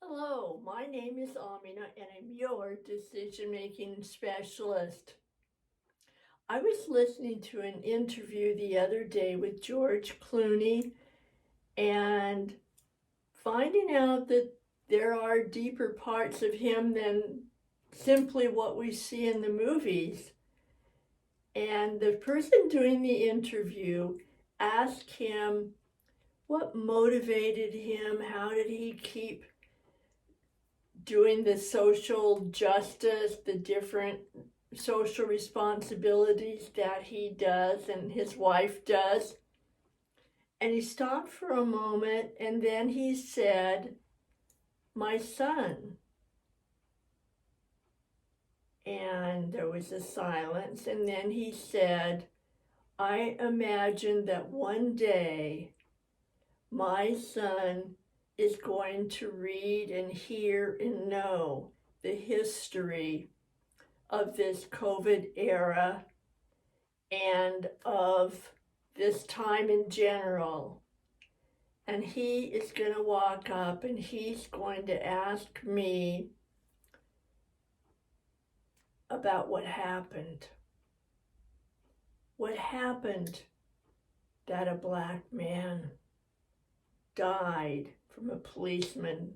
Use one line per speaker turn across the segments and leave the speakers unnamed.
Hello, my name is Amina and I'm your decision-making specialist. I was listening to an interview the other day with George Clooney and finding out that there are deeper parts of him than simply what we see in the movies. And the person doing the interview asked him what motivated him, how did he keep doing the social justice, the different social responsibilities that he does and his wife does. And he stopped for a moment and then he said, "My son." And there was a silence. And then he said, "I imagine that one day my son is going to read and hear and know the history of this COVID era and of this time in general. And he is going to walk up and he's going to ask me about what happened. What happened that a black man died from a policeman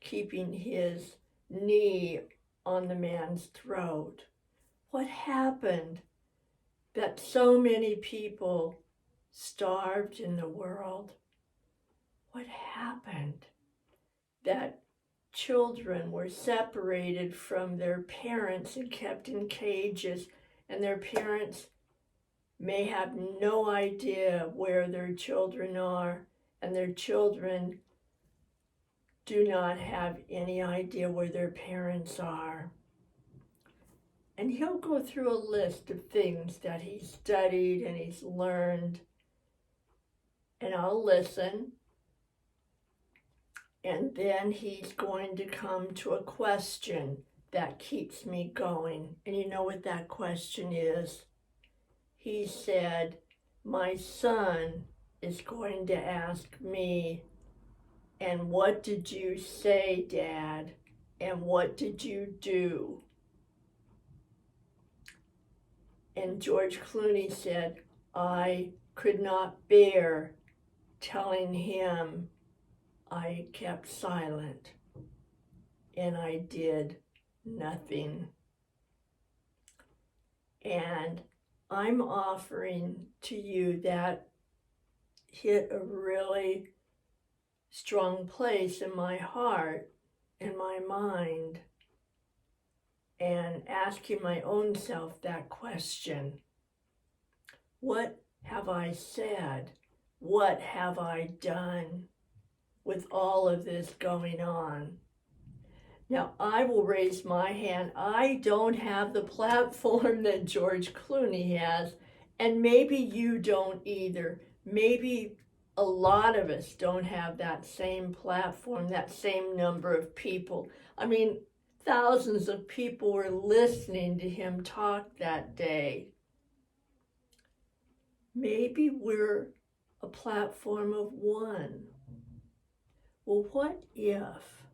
keeping his knee on the man's throat? What happened that so many people starved in the world? What happened that children were separated from their parents and kept in cages, and their parents may have no idea where their children are, and their children do not have any idea where their parents are? And he'll go through a list of things that he's studied and he's learned, and I'll listen. And then he's going to come to a question that keeps me going. And you know what that question is? He said, "My son is going to ask me, 'And what did you say, Dad? And what did you do?'" And George Clooney said, "I could not bear telling him. I kept silent and I did nothing." And I'm offering to you that hit a really strong place in my heart and my mind, and asking my own self that question. What have I said? What have I done with all of this going on? Now, I will raise my hand. I don't have the platform that George Clooney has, and maybe you don't either. Maybe a lot of us don't have that same platform, that same number of people. I mean, thousands of people were listening to him talk that day. Maybe we're a platform of one. Well, what if?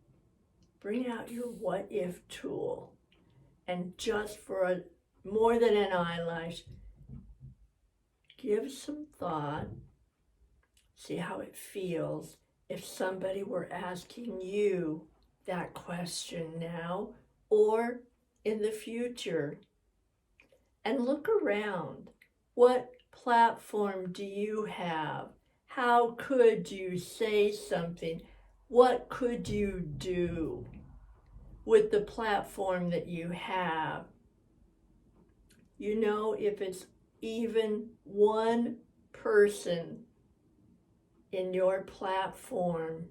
Bring out your what if tool, and just for more than an eyelash, give some thought, see how it feels if somebody were asking you that question now or in the future. And look around. What platform do you have? How could you say something? What could you do with the platform that you have? You know, if it's even one person in your platform,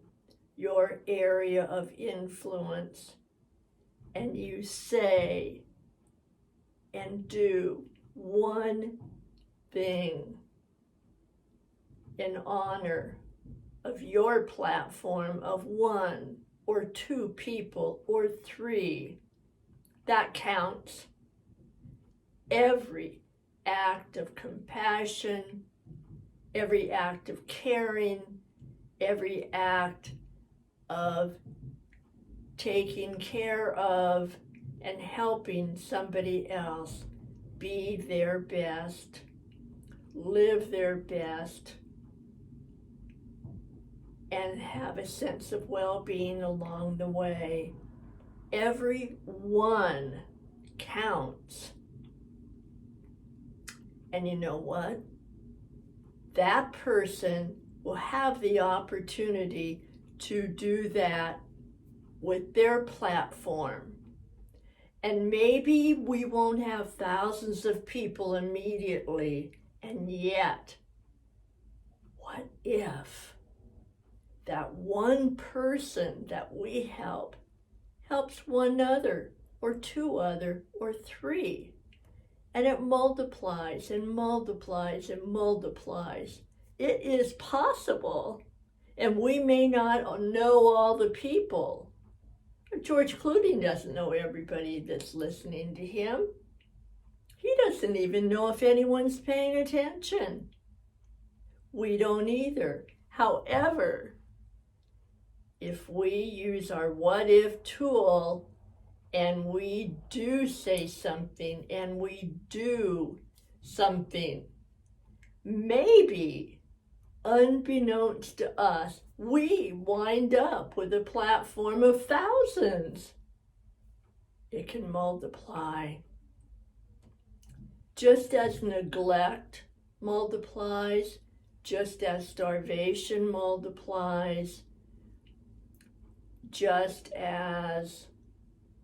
your area of influence, and you say and do one thing in honor of your platform of one or two people or three, that counts. Every act of compassion, every act of caring, every act of taking care of and helping somebody else be their best, live their best, and have a sense of well-being along the way. Every one counts. And you know what? That person will have the opportunity to do that with their platform. And maybe we won't have thousands of people immediately, and yet, what if that one person that we help helps one other, or two other, or three? And it multiplies and multiplies and multiplies. It is possible. And we may not know all the people. George Clooney doesn't know everybody that's listening to him. He doesn't even know if anyone's paying attention. We don't either. However, if we use our what if tool and we do say something and we do something, maybe unbeknownst to us, we wind up with a platform of thousands. It can multiply. Just as neglect multiplies, just as starvation multiplies, just as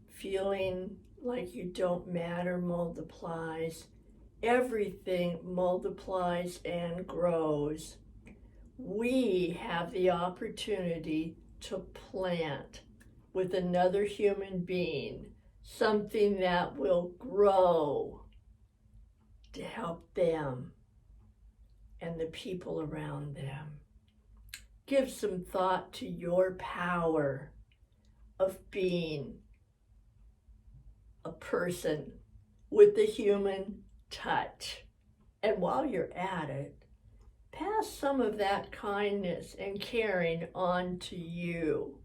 feeling like you don't matter multiplies, everything multiplies and grows. We have the opportunity to plant with another human being something that will grow to help them and the people around them. Give some thought to your power of being a person with the human touch. And while you're at it, pass some of that kindness and caring on to you,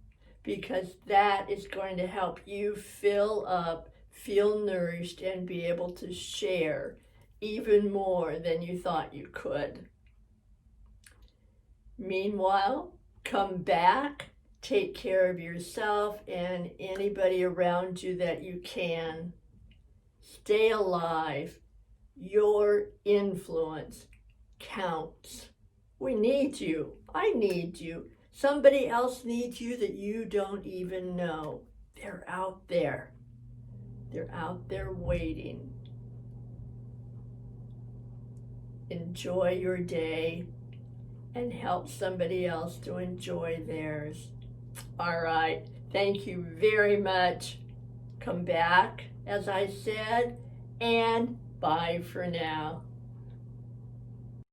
because that is going to help you fill up, feel nourished, and be able to share even more than you thought you could. Meanwhile, come back, take care of yourself and anybody around you that you can. Stay alive. Your influence counts. We need you. I need you. Somebody else needs you that you don't even know. They're out there. They're out there waiting. Enjoy your day and help somebody else to enjoy theirs. All right. Thank you very much. Come back, as I said, and bye for now.